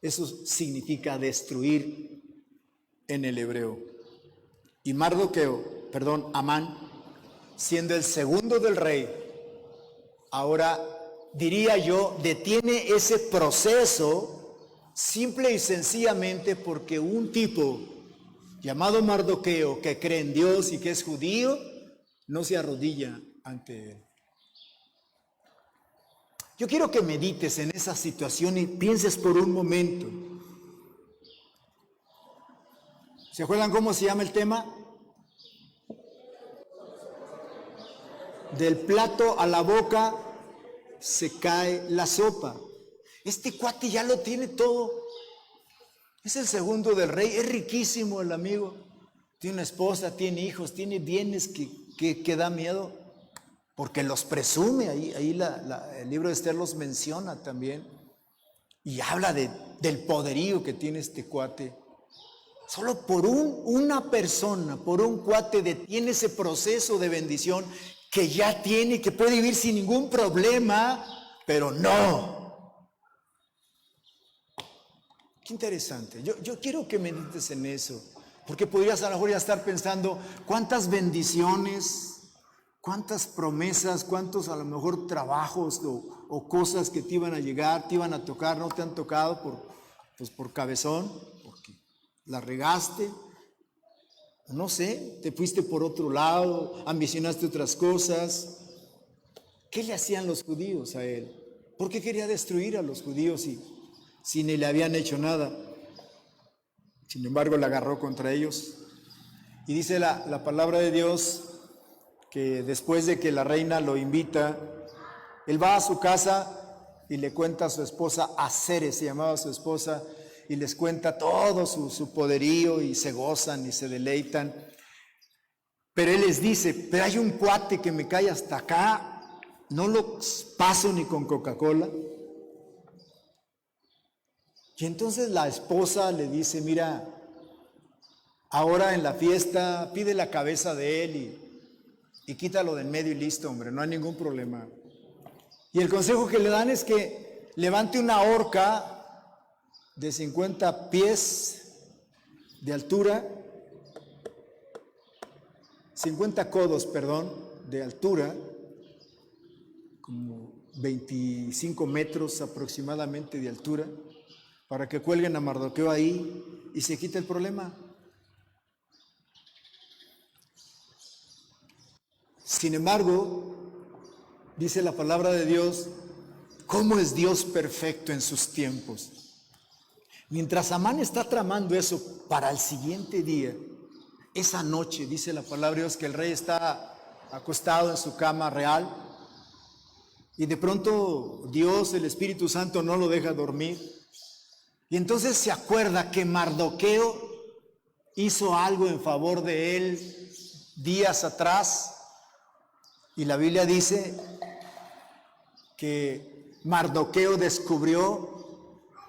S1: Eso significa destruir en el hebreo. Y Amán, siendo el segundo del rey, ahora diría yo, detiene ese proceso simple y sencillamente porque un tipo llamado Mardoqueo, que cree en Dios y que es judío, no se arrodilla ante él. Yo quiero que medites en esa situación y pienses por un momento. ¿Se acuerdan cómo se llama el tema? Del plato a la boca se cae la sopa. Este cuate ya lo tiene todo. Es el segundo del rey, es riquísimo el amigo. Tiene una esposa, tiene hijos, tiene bienes que da miedo. Porque los presume, ahí el libro de Esther los menciona también. Y habla del poderío que tiene este cuate. Solo por una persona, por un cuate detiene ese proceso de bendición que ya tiene y que puede vivir sin ningún problema, pero no. Qué interesante. Yo quiero que medites en eso, porque podrías a lo mejor ya estar pensando cuántas bendiciones, cuántas promesas, cuántos a lo mejor trabajos o cosas que te iban a llegar, te iban a tocar, no te han tocado por cabezón, porque la regaste, no sé, te fuiste por otro lado, ambicionaste otras cosas. ¿Qué le hacían los judíos a él? ¿Por qué quería destruir a los judíos si ni le habían hecho nada? Sin embargo, le agarró contra ellos. Y dice la palabra de Dios que después de que la reina lo invita, él va a su casa y le cuenta a su esposa, Aceres se llamaba su esposa, y les cuenta todo su poderío y se gozan y se deleitan. Pero él les dice, pero hay un cuate que me cae hasta acá, no lo paso ni con Coca-Cola. Y entonces la esposa le dice, mira, ahora en la fiesta pide la cabeza de él y quítalo del medio y listo, hombre, no hay ningún problema. Y el consejo que le dan es que levante una horca de 50 pies de altura, 50 codos, de altura, como 25 metros aproximadamente de altura, para que cuelguen a Mardoqueo ahí y se quite el problema. Sin embargo, dice la palabra de Dios, ¿cómo es Dios perfecto en sus tiempos? Mientras Amán está tramando eso para el siguiente día, esa noche, dice la palabra de Dios, que el rey está acostado en su cama real y de pronto Dios, el Espíritu Santo, no lo deja dormir. Y entonces se acuerda que Mardoqueo hizo algo en favor de él días atrás. Y la Biblia dice que Mardoqueo descubrió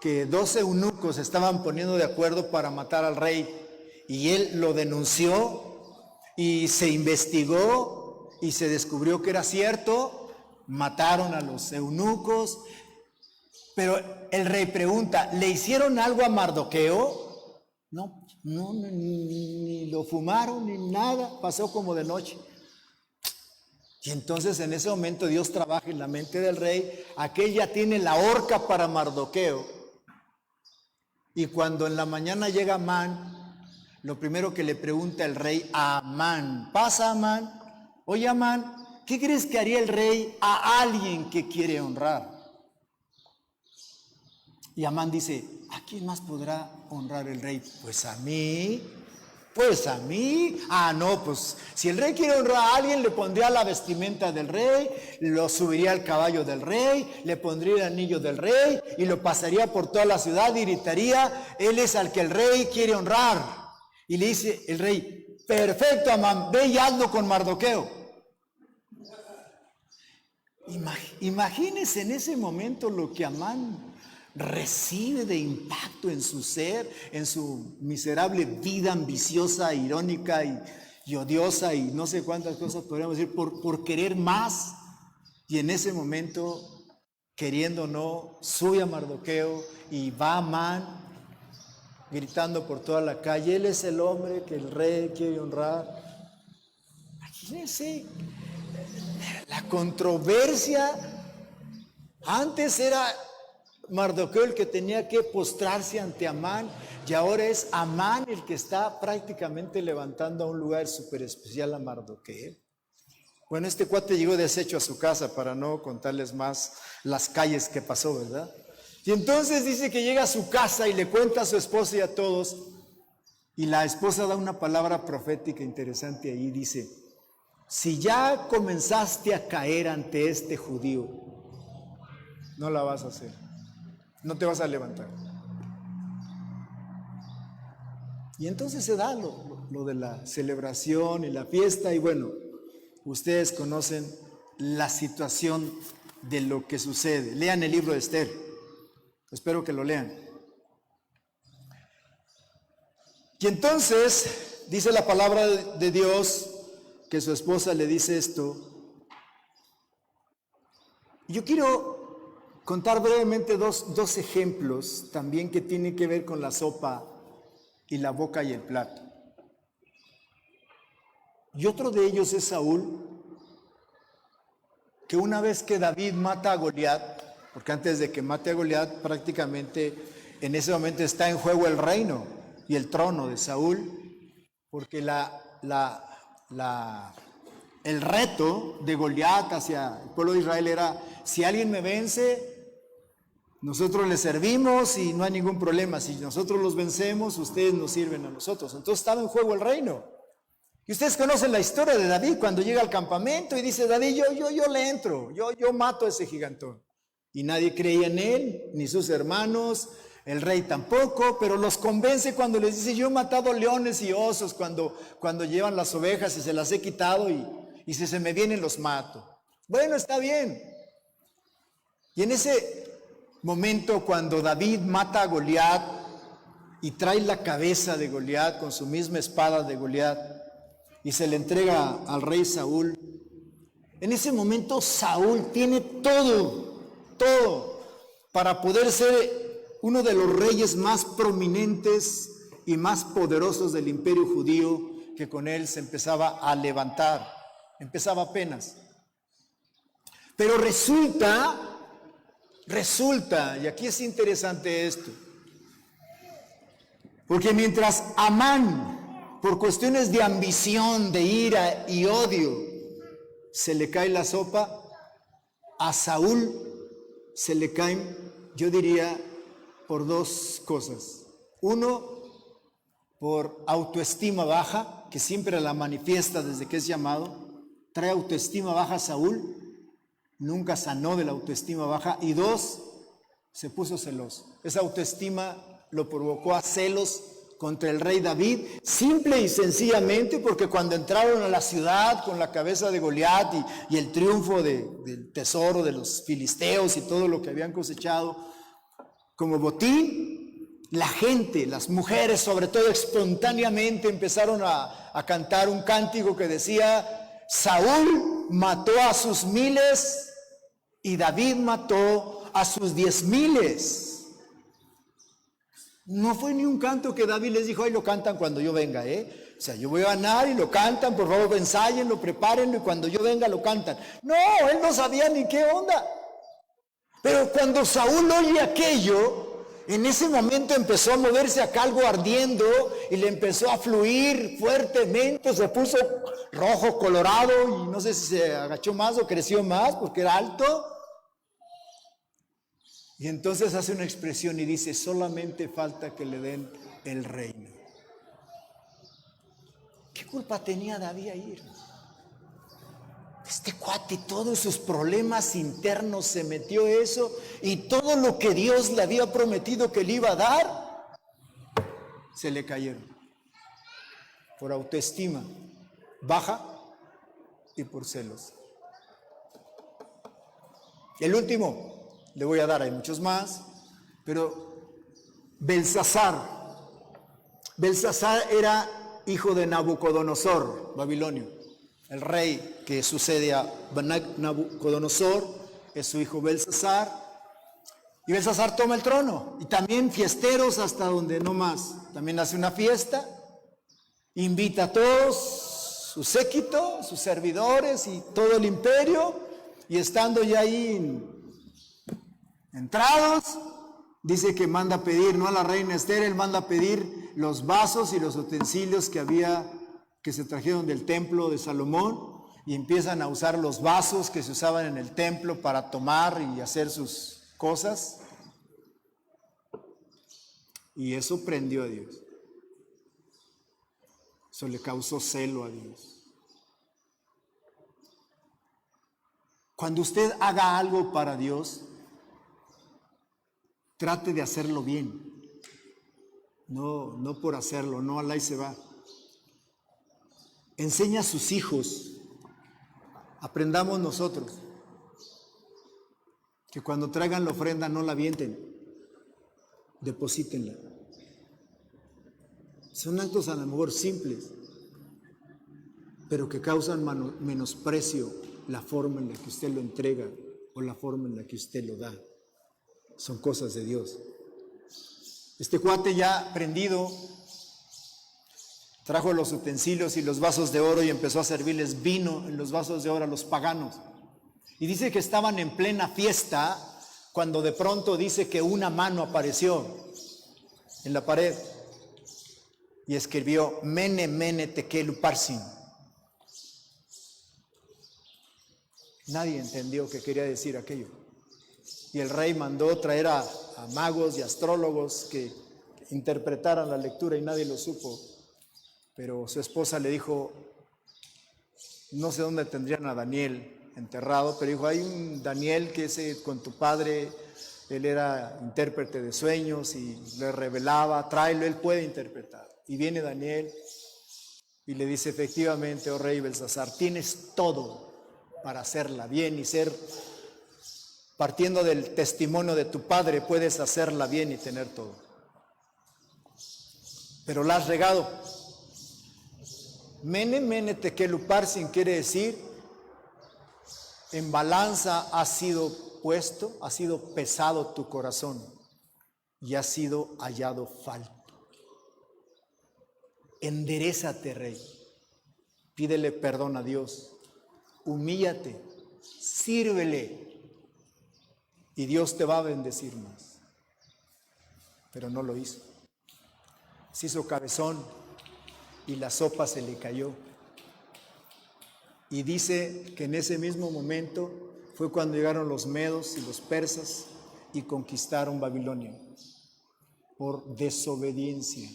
S1: que 12 eunucos estaban poniendo de acuerdo para matar al rey. Y él lo denunció y se investigó y se descubrió que era cierto. Mataron a los eunucos. Pero el rey pregunta, ¿le hicieron algo a Mardoqueo? No, ni lo fumaron ni nada, pasó como de noche. Y entonces en ese momento Dios trabaja en la mente del rey, aquel ya tiene la horca para Mardoqueo. Y cuando en la mañana llega Amán, lo primero que le pregunta el rey a Amán, pasa Amán, oye Amán, ¿qué crees que haría el rey a alguien que quiere honrar? Y Amán dice, ¿a quién más podrá honrar el rey? Pues a mí. Ah, no, pues si el rey quiere honrar a alguien, le pondría la vestimenta del rey, lo subiría al caballo del rey, le pondría el anillo del rey y lo pasaría por toda la ciudad y gritaría, él es al que el rey quiere honrar. Y le dice el rey, perfecto Amán, ve y hazlo con Mardoqueo. Imagínense en ese momento lo que Amán recibe de impacto en su ser, en su miserable vida ambiciosa, irónica y odiosa y no sé cuántas cosas podríamos decir por querer más. Y en ese momento, queriendo o no, sube a Mardoqueo y va Amán gritando por toda la calle, él es el hombre que el rey quiere honrar. Imagínense, la controversia antes era Mardoqueo el que tenía que postrarse ante Amán, y ahora es Amán el que está prácticamente levantando a un lugar súper especial a Mardoqueo. Bueno, este cuate llegó deshecho a su casa, para no contarles más las calles que pasó, ¿verdad? Y entonces dice que llega a su casa y le cuenta a su esposa y a todos, y la esposa da una palabra profética interesante ahí, dice: si ya comenzaste a caer ante este judío, no la vas a hacer, no te vas a levantar. Y entonces se da lo de la celebración y la fiesta, y bueno, ustedes conocen la situación de lo que sucede. Lean el libro de Esther, espero que lo lean. Y entonces dice la palabra de Dios que su esposa le dice esto. Yo quiero contar brevemente dos ejemplos también que tienen que ver con la sopa y la boca y el plato. Y otro de ellos es Saúl, que una vez que David mata a Goliat, porque antes de que mate a Goliat, prácticamente en ese momento está en juego el reino y el trono de Saúl, porque el reto de Goliat hacia el pueblo de Israel era: si alguien me vence, nosotros le servimos y no hay ningún problema. Si nosotros los vencemos, ustedes nos sirven a nosotros. Entonces estaba en juego el reino. Y ustedes conocen la historia de David cuando llega al campamento y dice: David, yo le entro, yo mato a esse gigantón. Y nadie creía en él, ni sus hermanos, el rey tampoco, pero los convence cuando les dice: yo he matado leones y osos cuando llevan las ovejas y se las he quitado, y si se me vienen los mato. Bueno, está bien. Y en ese momento, cuando David mata a Goliat y trae la cabeza de Goliat con su misma espada de Goliat y se le entrega al rey Saúl, en ese momento Saúl tiene todo para poder ser uno de los reyes más prominentes y más poderosos del imperio judío, que con él se empezaba a levantar, empezaba apenas. Pero resulta, y aquí es interesante esto, porque mientras Amán, por cuestiones de ambición, de ira y odio, se le cae la sopa, a Saúl se le caen, yo diría, por dos cosas. Uno, por autoestima baja, que siempre la manifiesta desde que es llamado. Trae autoestima baja a Saúl, nunca sanó de la autoestima baja. Y dos, se puso celoso. Esa autoestima lo provocó a celos contra el rey David, simple y sencillamente porque cuando entraron a la ciudad con la cabeza de Goliat y el triunfo del tesoro de los filisteos y todo lo que habían cosechado como botín, la gente, las mujeres sobre todo, espontáneamente empezaron a cantar un cántico que decía: Saúl mató a sus 1000 y David mató a sus 10,000. No fue ni un canto que David les dijo: ay, lo cantan cuando yo venga, O sea, yo voy a ganar y lo cantan, por favor, ensállenlo, prepárenlo y cuando yo venga lo cantan. No, él no sabía ni qué onda. Pero cuando Saúl oye aquello, en ese momento empezó a moverse acá algo ardiendo y le empezó a fluir fuertemente, se puso rojo, colorado, y no sé si se agachó más o creció más porque era alto. Y entonces hace una expresión y dice: solamente falta que le den el reino. ¿Qué culpa tenía David ahí? Este cuate, todos sus problemas internos se metió eso, y todo lo que Dios le había prometido que le iba a dar, se le cayeron. Por autoestima baja y por celos. El último le voy a dar, hay muchos más, pero Belsasar era hijo de Nabucodonosor, babilonio. El rey que sucede a Nabucodonosor es su hijo Belsasar, y Belsasar toma el trono, y también fiesteros hasta donde no más. También hace una fiesta, invita a todos, su séquito, sus servidores y todo el imperio, y estando ya ahí entrados, Dice que manda a pedir, no a la reina Esther, él manda a pedir los vasos y los utensilios que se trajeron del templo de Salomón, y empiezan a usar los vasos que se usaban en el templo para tomar y hacer sus cosas. Y eso prendió a Dios. Eso le causó celo a Dios. Cuando usted haga algo para Dios, trate de hacerlo bien. No por hacerlo, no, al ahí se va. Enseña a sus hijos. Aprendamos nosotros que cuando traigan la ofrenda no la avienten, deposítenla. Son actos a lo mejor simples, pero que causan menosprecio la forma en la que usted lo entrega o la forma en la que usted lo da. Son cosas de Dios. Este cuate ya prendido trajo los utensilios y los vasos de oro y empezó a servirles vino en los vasos de oro a los paganos. Y dice que estaban en plena fiesta cuando de pronto dice que una mano apareció en la pared y escribió Mene, Mene, Tekel, Upharsin. Nadie entendió qué quería decir aquello. Y el rey mandó traer a magos y astrólogos que interpretaran la lectura y nadie lo supo. Pero su esposa le dijo, no sé dónde tendrían a Daniel enterrado, pero dijo, hay un Daniel que es con tu padre, él era intérprete de sueños y le revelaba, tráelo, él puede interpretar. Y viene Daniel y le dice, efectivamente, oh rey Belsasar, tienes todo para hacerla bien y ser, partiendo del testimonio de tu padre, puedes hacerla bien y tener todo. Pero la has regado. Mene, Mene, Tekel, Upharsin quiere decir, en balanza ha sido puesto, ha sido pesado tu corazón y ha sido hallado falto. Enderézate, rey, pídele perdón a Dios, humíllate, sírvele y Dios te va a bendecir más. Pero no lo hizo. Se hizo cabezón y la sopa se le cayó. Y dice que en ese mismo momento fue cuando llegaron los medos y los persas y conquistaron Babilonia por desobediencia.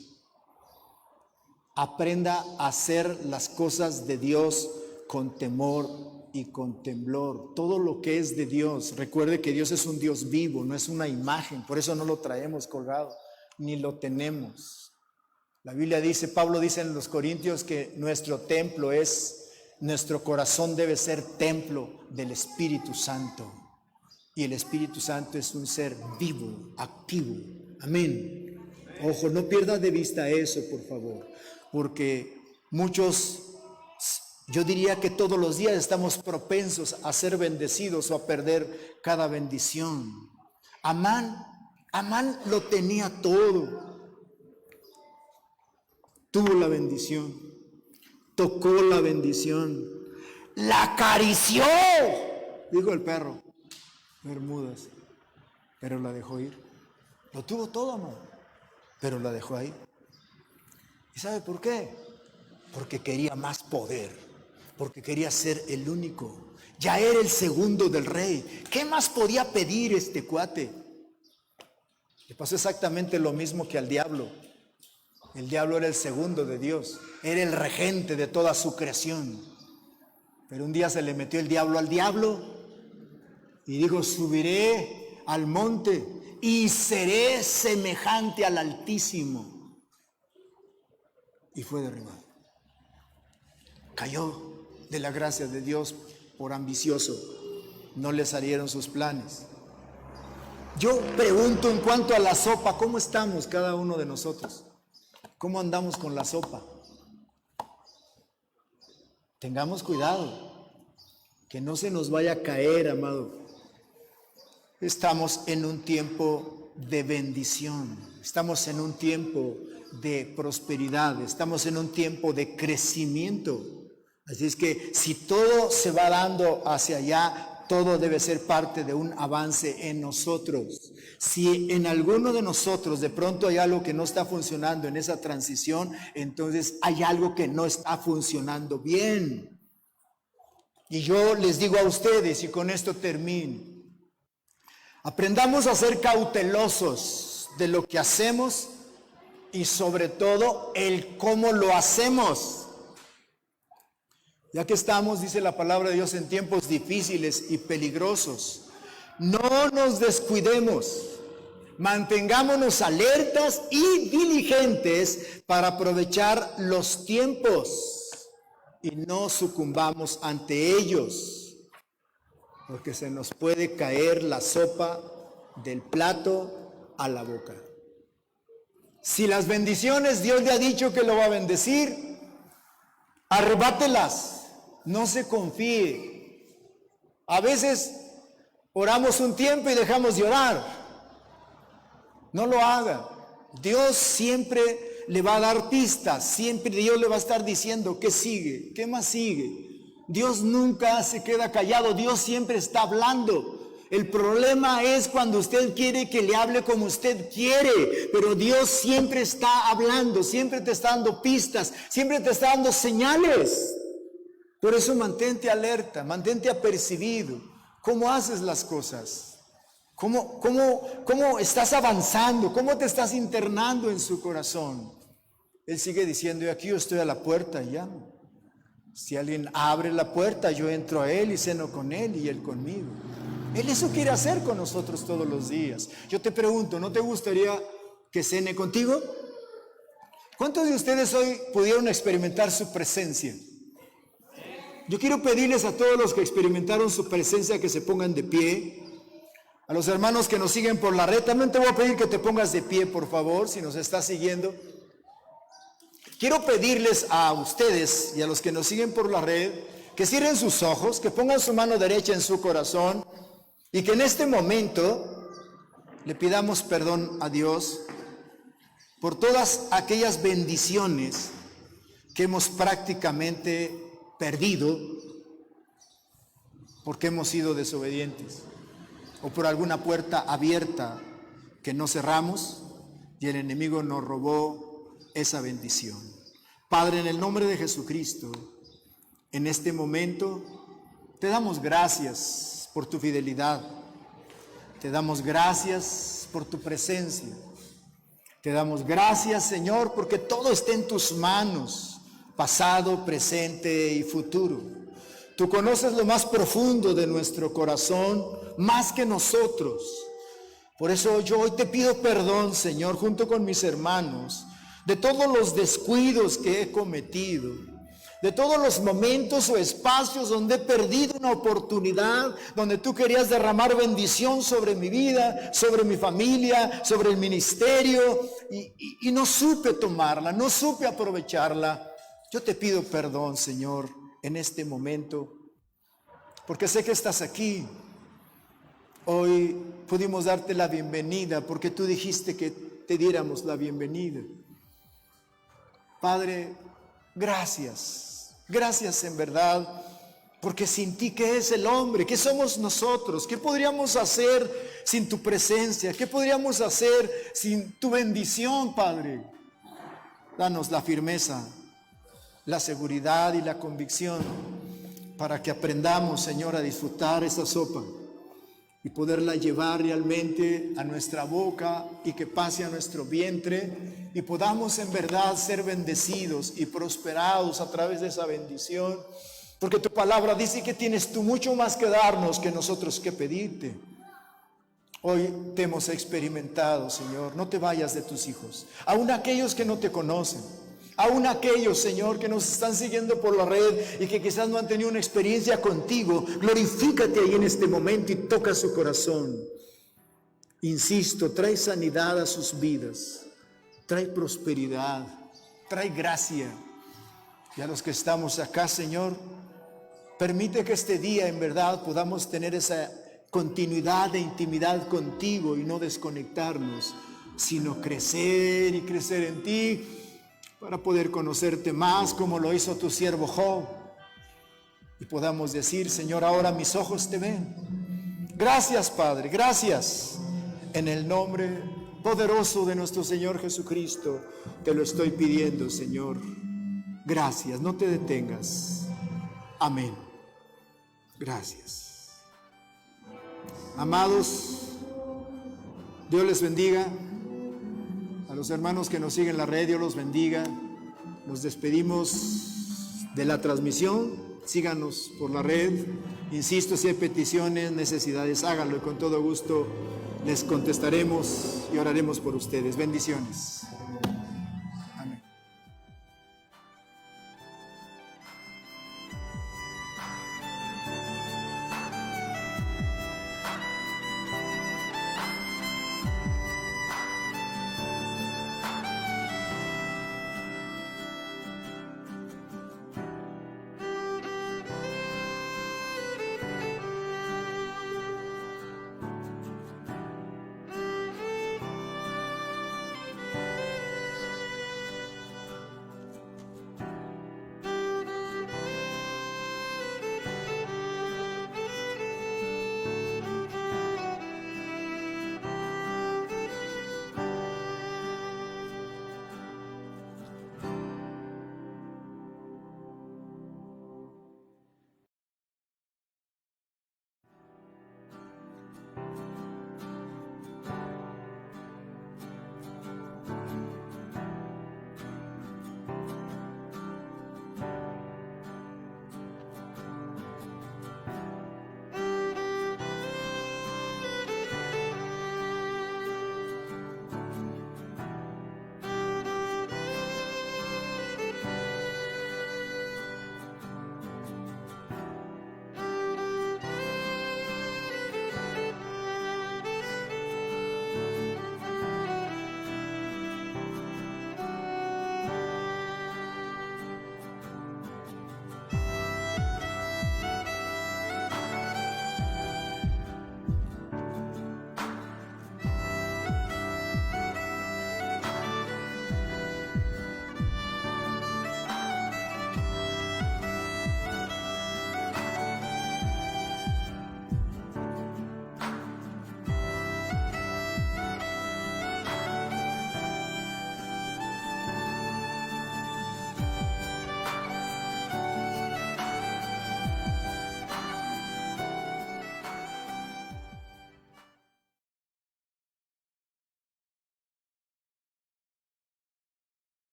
S1: Aprenda a hacer las cosas de Dios con temor y con temblor. Todo lo que es de Dios, recuerde que Dios es un Dios vivo, no es una imagen, por eso no lo traemos colgado, ni lo tenemos. La Biblia dice, Pablo dice en los Corintios que nuestro templo nuestro corazón debe ser templo del Espíritu Santo. Y el Espíritu Santo es un ser vivo, activo. Amén. Ojo, no pierda de vista eso, por favor, porque muchos, yo diría que todos los días estamos propensos a ser bendecidos o a perder cada bendición. Amán lo tenía todo. Tuvo la bendición, tocó la bendición, la acarició, dijo el perro Bermudas, pero la dejó ir. Lo tuvo todo, amor, pero la dejó ahí. ¿Y sabe por qué? Porque quería más poder, porque quería ser el único. Ya era el segundo del rey. ¿Qué más podía pedir este cuate? Le pasó exactamente lo mismo que al diablo. El diablo era el segundo de Dios, era el regente de toda su creación. Pero un día se le metió el diablo al diablo y dijo, subiré al monte y seré semejante al Altísimo. Y fue derribado. Cayó de la gracia de Dios por ambicioso. No le salieron sus planes. Yo pregunto en cuanto a la sopa, ¿cómo estamos cada uno de nosotros? ¿Cómo andamos con la sopa? Tengamos cuidado, que no se nos vaya a caer, amado. Estamos en un tiempo de bendición, estamos en un tiempo de prosperidad, estamos en un tiempo de crecimiento. Así es que si todo se va dando hacia allá, todo debe ser parte de un avance en nosotros. Si en alguno de nosotros de pronto hay algo que no está funcionando en esa transición, entonces hay algo que no está funcionando bien. Y yo les digo a ustedes, y con esto termino, aprendamos a ser cautelosos de lo que hacemos y sobre todo el cómo lo hacemos. Ya que estamos, dice la palabra de Dios, en tiempos difíciles y peligrosos, no nos descuidemos. Mantengámonos alertas y diligentes para aprovechar los tiempos y no sucumbamos ante ellos, porque se nos puede caer la sopa del plato a la boca. Si las bendiciones Dios le ha dicho que lo va a bendecir, arrebátelas, no se confíe. A veces oramos un tiempo y dejamos de orar. No lo haga. Dios siempre le va a dar pistas, siempre Dios le va a estar diciendo qué sigue, qué más sigue. Dios nunca se queda callado, Dios siempre está hablando. El problema es cuando usted quiere que le hable como usted quiere, pero Dios siempre está hablando, siempre te está dando pistas, siempre te está dando señales. Por eso mantente alerta, mantente apercibido. ¿Cómo haces las cosas? ¿Cómo estás avanzando? ¿Cómo te estás internando en su corazón? Él sigue diciendo, y aquí yo estoy a la puerta y llamo. Si alguien abre la puerta, yo entro a él y ceno con él y él conmigo. Él eso quiere hacer con nosotros todos los días. Yo te pregunto, ¿no te gustaría que cene contigo? ¿Cuántos de ustedes hoy pudieron experimentar su presencia? Yo quiero pedirles a todos los que experimentaron su presencia que se pongan de pie. A los hermanos que nos siguen por la red, también te voy a pedir que te pongas de pie, por favor, si nos estás siguiendo. Quiero pedirles a ustedes y a los que nos siguen por la red que cierren sus ojos, que pongan su mano derecha en su corazón y que en este momento le pidamos perdón a Dios por todas aquellas bendiciones que hemos prácticamente perdido porque hemos sido desobedientes o por alguna puerta abierta que no cerramos y el enemigo nos robó esa bendición. Padre, en el nombre de Jesucristo, en este momento te damos gracias por tu fidelidad, te damos gracias por tu presencia, te damos gracias, Señor, porque todo está en tus manos, pasado, presente y futuro. Tú conoces lo más profundo de nuestro corazón, más que nosotros. Por eso yo hoy te pido perdón, Señor, junto con mis hermanos, de todos los descuidos que he cometido, de todos los momentos o espacios donde he perdido una oportunidad, donde tú querías derramar bendición sobre mi vida, sobre mi familia, sobre el ministerio, y no supe tomarla, no supe aprovecharla. Yo te pido perdón, Señor, en este momento, porque sé que estás aquí. Hoy pudimos darte la bienvenida, porque tú dijiste que te diéramos la bienvenida. Padre, gracias, gracias en verdad, porque sin ti, ¿qué es el hombre? ¿Qué somos nosotros? ¿Qué podríamos hacer sin tu presencia? ¿Qué podríamos hacer sin tu bendición, Padre? Danos la firmeza, la seguridad y la convicción para que aprendamos, Señor, a disfrutar esa sopa y poderla llevar realmente a nuestra boca y que pase a nuestro vientre y podamos en verdad ser bendecidos y prosperados a través de esa bendición, porque tu palabra dice que tienes tú mucho más que darnos que nosotros que pedirte. Hoy te hemos experimentado, Señor. No te vayas de tus hijos, aun aquellos que no te conocen, aun aquellos, Señor, que nos están siguiendo por la red y que quizás no han tenido una experiencia contigo. Glorifícate ahí en este momento y toca su corazón. Insisto, trae sanidad a sus vidas, trae prosperidad, trae gracia. Y a los que estamos acá, Señor, permite que este día en verdad podamos tener esa continuidad de intimidad contigo y no desconectarnos, sino crecer y crecer en ti, para poder conocerte más como lo hizo tu siervo Job. Y podamos decir, Señor, ahora mis ojos te ven. Gracias, Padre, gracias. En el nombre poderoso de nuestro Señor Jesucristo, te lo estoy pidiendo, Señor. Gracias, no te detengas. Amén. Gracias. Amados, Dios les bendiga. A los hermanos que nos siguen en la red, Dios los bendiga. Nos despedimos de la transmisión. Síganos por la red. Insisto, si hay peticiones, necesidades, háganlo y con todo gusto les contestaremos y oraremos por ustedes. Bendiciones.